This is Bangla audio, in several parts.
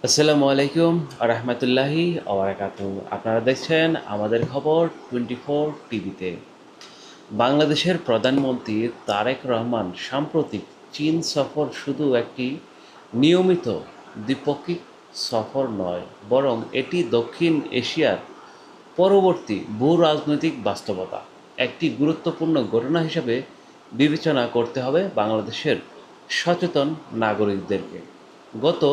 আসসালামু আলাইকুম রহমতুল্লাহি ওবারাকাতু। আপনারা দেখছেন আমাদের খবর 24 টিভিতে। বাংলাদেশের প্রধানমন্ত্রী তারেক রহমান সাম্প্রতিক চীন সফর শুধু একটি নিয়মিত দ্বিপক্ষিক সফর নয়, বরং এটি দক্ষিণ এশিয়ার পরবর্তী ভূ রাজনৈতিক বাস্তবতা। একটি গুরুত্বপূর্ণ ঘটনা হিসেবে বিবেচনা করতে হবে বাংলাদেশের সচেতন নাগরিকদেরকে। গত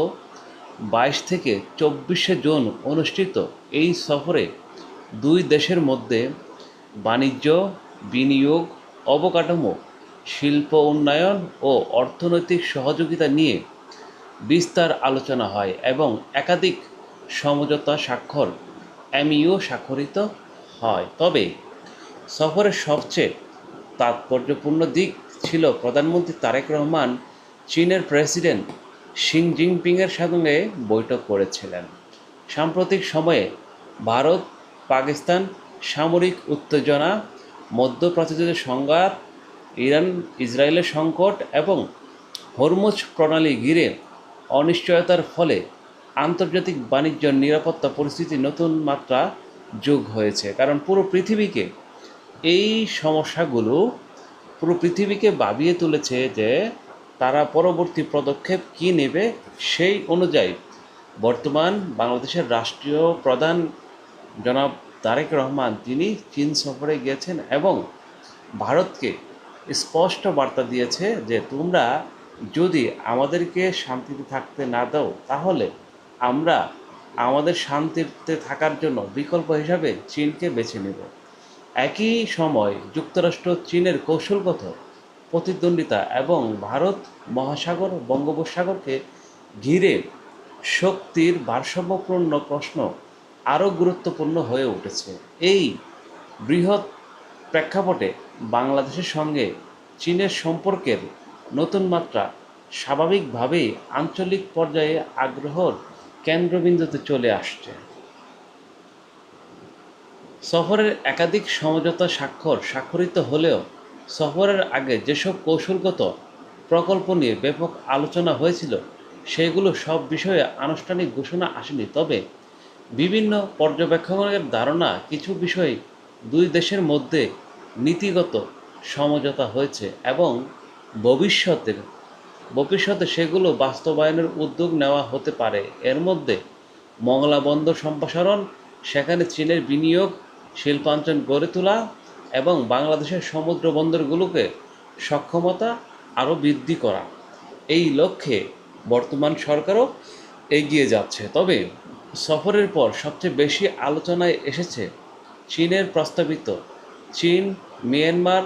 22 থেকে 24শে জুন অনুষ্ঠিত এই সফরে দুই দেশের মধ্যে বাণিজ্য, বিনিয়োগ, অবকাঠামো, শিল্প উন্নয়ন ও অর্থনৈতিক সহযোগিতা নিয়ে বিস্তার আলোচনা হয় এবং একাধিক সমঝোতা এমইও স্বাক্ষরিত হয়। তবে সফরের সবচেয়ে তাৎপর্যপূর্ণ দিক ছিল প্রধানমন্ত্রী তারেক রহমান চীনের প্রেসিডেন্ট শি জিনপিংয়ের সঙ্গে বৈঠক করেছিলেন। সাম্প্রতিক সময়ে ভারত পাকিস্তান সামরিক উত্তেজনা, মধ্যপ্রাচ্যের সংঘাত, ইরান ইসরায়েলের সংকট এবং হরমুজ প্রণালী ঘিরে অনিশ্চয়তার ফলে আন্তর্জাতিক বাণিজ্য নিরাপত্তা পরিস্থিতি নতুন মাত্রা যোগ হয়েছে। কারণ এই সমস্যাগুলো পুরো পৃথিবীকে ভাবিয়ে তুলেছে যে তারা পরবর্তী পদক্ষেপ কী নেবে। সেই অনুযায়ী বর্তমান বাংলাদেশের রাষ্ট্রীয় প্রধান জনাব তারেক রহমান তিনি চীন সফরে গিয়েছেন এবং ভারতকে স্পষ্ট বার্তা দিয়েছে যে তোমরা যদি আমাদেরকে শান্তিতে থাকতে না দাও, তাহলে আমরা আমাদের শান্তিতে থাকার জন্য বিকল্প হিসাবে চীনকে বেছে নেব। একই সময় যুক্তরাষ্ট্র চীনের কৌশলগত প্রতিদ্বন্দ্বিতা এবং ভারত মহাসাগর বঙ্গোপসাগরকে ঘিরে শক্তির ভারসাম্যপূর্ণ প্রশ্ন আরও গুরুত্বপূর্ণ হয়ে উঠেছে। এই বৃহৎ প্রেক্ষাপটে বাংলাদেশের সঙ্গে চীনের সম্পর্কের নতুন মাত্রা স্বাভাবিকভাবেই আঞ্চলিক পর্যায়ে আগ্রহের কেন্দ্রবিন্দুতে চলে আসছে। সফরের একাধিক সমঝোতা স্বাক্ষরিত হলেও সফরের আগে যেসব কৌশলগত প্রকল্প নিয়ে ব্যাপক আলোচনা হয়েছিল, সেগুলো সব বিষয়ে আনুষ্ঠানিক ঘোষণা আসেনি। তবে বিভিন্ন পর্যবেক্ষকের ধারণা কিছু বিষয়ে দুই দেশের মধ্যে নীতিগত সমঝোতা হয়েছে এবং ভবিষ্যতে ভবিষ্যতে সেগুলো বাস্তবায়নের উদ্যোগ নেওয়া হতে পারে। এর মধ্যে মংলা বন্দর সম্প্রসারণ, সেখানে চীনের বিনিয়োগ, শিল্পাঞ্চল গড়ে তোলা এবং বাংলাদেশের সমুদ্র বন্দরগুলোকে সক্ষমতা আরও বৃদ্ধি করা, এই লক্ষ্যে বর্তমান সরকারও এগিয়ে যাচ্ছে। তবে সফরের পর সবচেয়ে বেশি আলোচনায় এসেছে চীনের প্রস্তাবিত চীন মিয়ানমার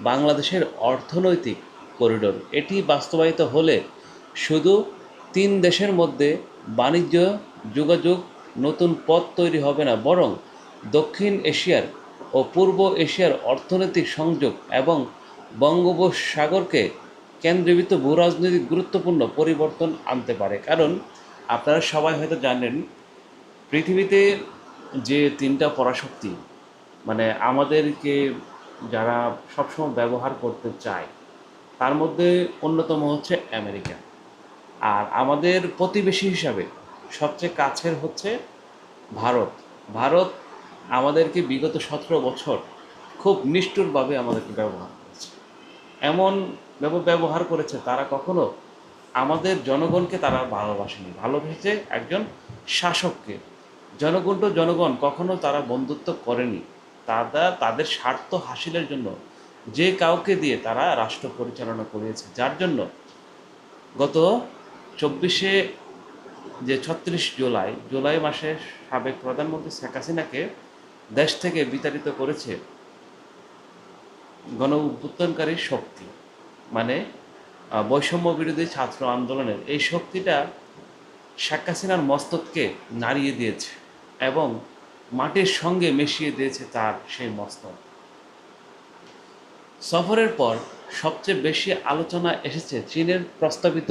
বাংলাদেশের অর্থনৈতিক করিডোর। এটি বাস্তবায়িত হলে শুধু তিন দেশের মধ্যে বাণিজ্য যোগাযোগ নতুন পথ তৈরি হবে না, বরং দক্ষিণ এশিয়ার ও পূর্ব এশিয়ার অর্থনৈতিক সংযোগ এবং বঙ্গোপসাগরকে কেন্দ্রীভূত ভূরাজনৈতিক গুরুত্বপূর্ণ পরিবর্তন আনতে পারে। কারণ আপনারা সবাই হয়তো জানেন, পৃথিবীতে যে তিনটা পরাশক্তি মানে আমাদেরকে যারা সবসময় ব্যবহার করতে চায়, তার মধ্যে অন্যতম হচ্ছে আমেরিকা। আর আমাদের প্রতিবেশী হিসাবে সবচেয়ে কাছের হচ্ছে ভারত। ভারত আমাদেরকে বিগত 17 বছর খুব নিষ্ঠুরভাবে আমাদেরকে ব্যবহার করেছে। এমন ব্যবহার করেছে, তারা কখনো আমাদের জনগণকে তারা ভালোবাসেনি, ভালোবেসেছে একজন শাসককে। জনগণ কখনো তারা বন্ধুত্ব করেনি। তাদের স্বার্থ হাসিলের জন্য যে কাউকে দিয়ে তারা রাষ্ট্র পরিচালনা করিয়েছে, যার জন্য গত 24শে যে 36 জুলাই মাসে সাবেক প্রধানমন্ত্রী শেখ হাসিনাকে দেশ থেকে বিতাড়িত করেছে গণ অভ্যুত্থানকারী শক্তি, মানে বৈষম্য বিরোধী ছাত্র আন্দোলনের এই শক্তিটা শেখ হাসিনার মস্তককে নাড়িয়ে দিয়েছে এবং মাটির সঙ্গে মিশিয়ে দিয়েছে তার সেই মস্তক। সফরের পর সবচেয়ে বেশি আলোচনা এসেছে চীনের প্রস্তাবিত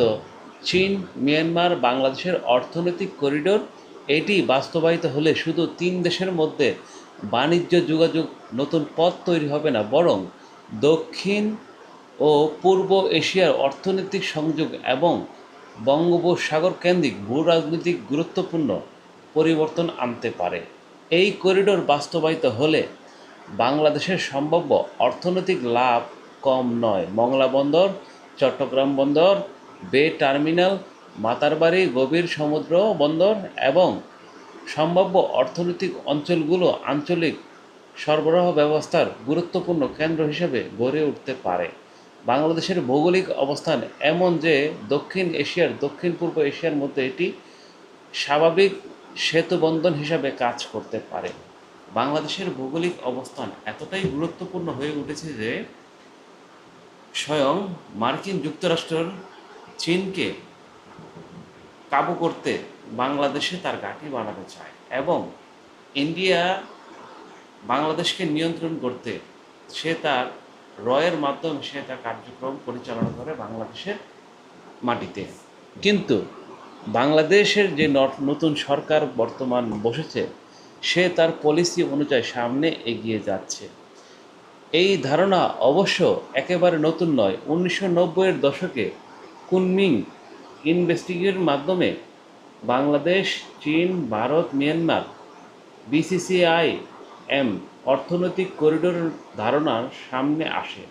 চীন মিয়ানমার বাংলাদেশের অর্থনৈতিক করিডোর। এটি বাস্তবায়িত হলে শুধু তিন দেশের মধ্যে বাণিজ্য যোগাযোগ নতুন পথ তৈরি হবে না, বরং দক্ষিণ ও পূর্ব এশিয়ার অর্থনৈতিক সংযোগ এবং বঙ্গোপসাগর কেন্দ্রিক ভূ রাজনৈতিক গুরুত্বপূর্ণ পরিবর্তন আনতে পারে। এই করিডোর বাস্তবায়িত হলে বাংলাদেশের সম্ভাব্য অর্থনৈতিক লাভ কম নয়। মংলা বন্দর, চট্টগ্রাম বন্দর, বে টার্মিনাল, মাতারবাড়ি গভীর সমুদ্র বন্দর এবং সম্ভাব্য অর্থনৈতিক অঞ্চলগুলো আঞ্চলিক সরবরাহ ব্যবস্থার গুরুত্বপূর্ণ কেন্দ্র হিসেবে গড়ে উঠতে পারে। বাংলাদেশের ভৌগোলিক অবস্থান এমন যে দক্ষিণ এশিয়ার দক্ষিণ পূর্ব এশিয়ার মধ্যে এটি স্বাভাবিক সেতুবন্ধন হিসাবে কাজ করতে পারে। বাংলাদেশের ভৌগোলিক অবস্থান এতটাই গুরুত্বপূর্ণ হয়ে উঠেছে যে স্বয়ং মার্কিন যুক্তরাষ্ট্র চীনকে কাবু করতে বাংলাদেশে তার ঘাঁটি বানাতে চায় এবং ইন্ডিয়া বাংলাদেশকে নিয়ন্ত্রণ করতে সে তার রয়ের মাধ্যমে সে তার কার্যক্রম পরিচালনা করে বাংলাদেশের মাটিতে। কিন্তু বাংলাদেশের যে নতুন সরকার বর্তমান বসেছে সে তার পলিসি অনুযায়ী সামনে এগিয়ে যাচ্ছে। এই ধারণা অবশ্য একেবারে নতুন নয়। 1990-এর দশকে কুনমিং ইনভেস্টিগেটের মাধ্যমে বাংলাদেশ, চীন, ভারত, মিয়ানমার BCCI-M অর্থনৈতিক করিডোরের ধারণা সামনে আসে।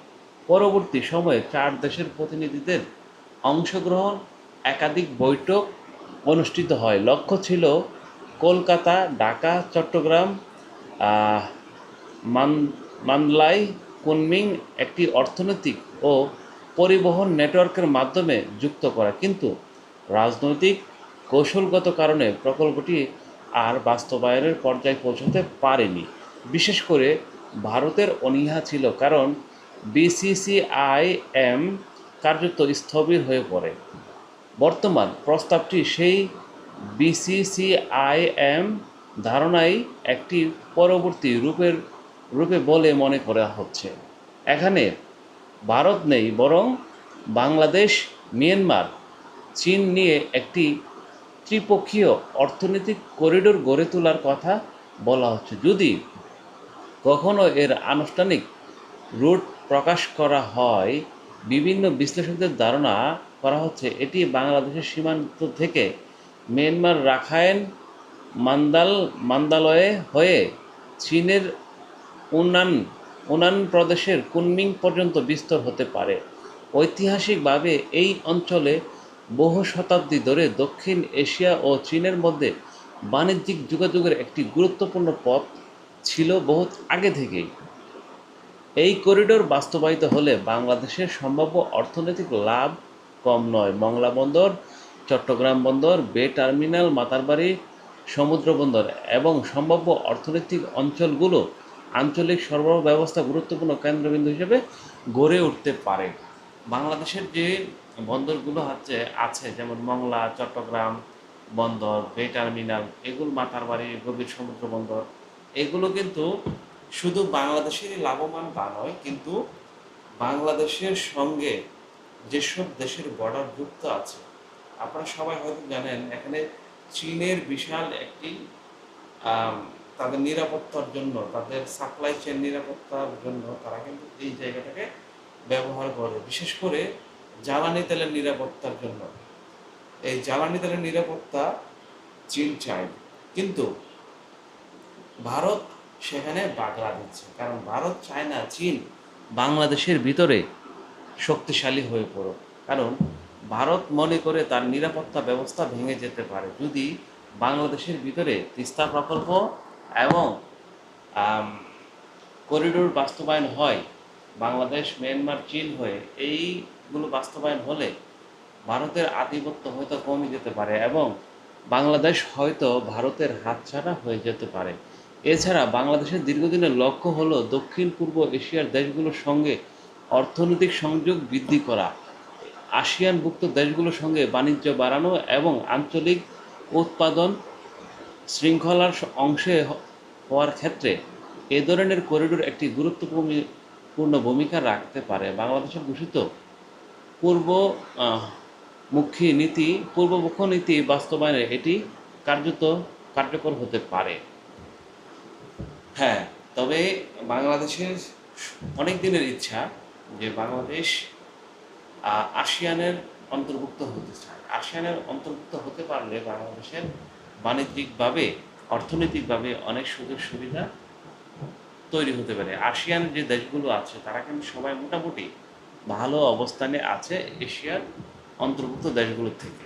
পরবর্তী সময়ে 4 দেশের প্রতিনিধিদের অংশগ্রহণ একাধিক বৈঠক অনুষ্ঠিত হয়। লক্ষ্য ছিল কলকাতা, ঢাকা, চট্টগ্রাম, আহ, মান্দালায় কুনমিং একটি অর্থনৈতিক ও পরিবহন নেটওয়ার্কের মাধ্যমে যুক্ত করা, কিন্তু রাজনৈতিক কৌশলগত কারণে প্রকল্পটি আর বাস্তবায়নের পর্যায়ে পৌঁছতে পারেনি। বিশেষ করে ভারতের অনীহা ছিল, কারণ BCCI-M কার্যত স্থবির হয়ে পড়ে। বর্তমান প্রস্তাবটি সেই BCCI-M ধারণাই একটি পরবর্তী রূপে বলে মনে করা হচ্ছে। এখানে ভারত নেই, বরং বাংলাদেশ, মিয়ানমার, চীন নিয়ে একটি ত্রিপক্ষীয় অর্থনৈতিক করিডোর গড়ে তোলার কথা বলা হচ্ছে। যদি কখনো এর আনুষ্ঠানিক রুট প্রকাশ করা হয়, বিভিন্ন বিশ্লেষকদের ধারণা করা হচ্ছে এটি বাংলাদেশের সীমান্ত থেকে মিয়ানমার রাখাইন মান্দালয়ে হয়ে চীনের উনান প্রদেশের কুনমিং পর্যন্ত বিস্তর হতে পারে। ঐতিহাসিকভাবে এই অঞ্চলে বহু শতাব্দী ধরে দক্ষিণ এশিয়া ও চীনের মধ্যে বাণিজ্যিক যোগাযোগের একটি গুরুত্বপূর্ণ পথ ছিল বহু আগে থেকেই। এই করিডোর বাস্তবায়িত হলে বাংলাদেশের সম্ভাব্য অর্থনৈতিক লাভ কম নয়। মংলা বন্দর, চট্টগ্রাম বন্দর, বে টার্মিনাল, মাতারবাড়ি সমুদ্র বন্দর এবং সম্ভাব্য অর্থনৈতিক অঞ্চলগুলো আঞ্চলিক সরবরাহ ব্যবস্থা গুরুত্বপূর্ণ কেন্দ্রবিন্দু হিসেবে গড়ে উঠতে পারে। বাংলাদেশের যে বন্দরগুলো আছে যেমন মংলা, চট্টগ্রাম বন্দর, বে টার্মিনাল, এগুলো মাতারবাড়ি গভীর সমুদ্র বন্দর, এগুলো কিন্তু শুধু বাংলাদেশেরই লাভবান তা নয়, কিন্তু বাংলাদেশের সঙ্গে যেসব দেশের বর্ডার যুক্ত আছে, আপনারা সবাই হয়তো জানেন এখানে চীনের বিশাল একটি তাদের নিরাপত্তার জন্য, তাদের সাপ্লাই চেন নিরাপত্তার জন্য তারা কিন্তু এই জায়গাটাকে ব্যবহার করে, বিশেষ করে জ্বালানি তেলের নিরাপত্তার জন্য। এই জ্বালানি তেলের নিরাপত্তা চীন চায়, কিন্তু ভারত সেখানে বাগড়া দিচ্ছে, কারণ ভারত চায় না চীন বাংলাদেশের ভিতরে শক্তিশালী হয়ে পড়ুক। কারণ ভারত মনে করে তার নিরাপত্তা ব্যবস্থা ভেঙে যেতে পারে যদি বাংলাদেশের ভিতরে তিস্তা প্রকল্প এবং করিডোর বাস্তবায়ন হয়। বাংলাদেশ, মিয়ানমার, চীন হয়ে এইগুলো বাস্তবায়ন হলে ভারতের আধিপত্য হয়তো কমে যেতে পারে এবং বাংলাদেশ হয়তো ভারতের হাতছাড়া হয়ে যেতে পারে। এছাড়া বাংলাদেশের দীর্ঘদিনের লক্ষ্য হলো দক্ষিণ পূর্ব এশিয়ার দেশগুলোর সঙ্গে অর্থনৈতিক সংযোগ বৃদ্ধি করা, আসিয়ানভুক্ত দেশগুলোর সঙ্গে বাণিজ্য বাড়ানো এবং আঞ্চলিক উৎপাদন শৃঙ্খলার অংশে হওয়ার ক্ষেত্রে এ ধরনের করিডোর একটি গুরুত্বপূর্ণ ভূমিকা রাখতে পারে। বাংলাদেশের ঘোষিত পূর্বমুখ নীতি বাস্তবায়নে এটি কার্যকর হতে পারে। হ্যাঁ, তবে বাংলাদেশের অনেক দিনের ইচ্ছা যে বাংলাদেশ আসিয়ানের অন্তর্ভুক্ত হতে চায়। আসিয়ানের অন্তর্ভুক্ত হতে পারলে বাংলাদেশের বাণিজ্যিকভাবে অর্থনৈতিকভাবে অনেক সুযোগ সুবিধা তৈরি হতে পারে। আসিয়ান যে দেশগুলো আছে তারা কিন্তু সবাই মোটামুটি ভালো অবস্থানে আছে এশিয়ার অন্তর্ভুক্ত দেশগুলোর থেকে।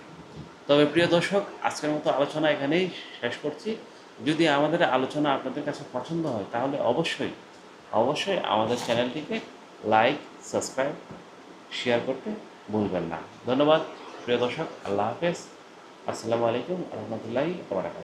তবে প্রিয় দর্শক, আজকের মতো আলোচনা এখানেই শেষ করছি। যদি আমাদের আলোচনা আপনাদের কাছে পছন্দ হয় তাহলে অবশ্যই আমাদের চ্যানেলটিকে লাইক, সাবস্ক্রাইব, শেয়ার করতে ভুলবেন না। ধন্যবাদ প্রিয় দর্শক। আল্লাহ হাফেজ। আসসালামু আলাইকুম রহমতুল্লাহি ওয়া বারাকাতুহু।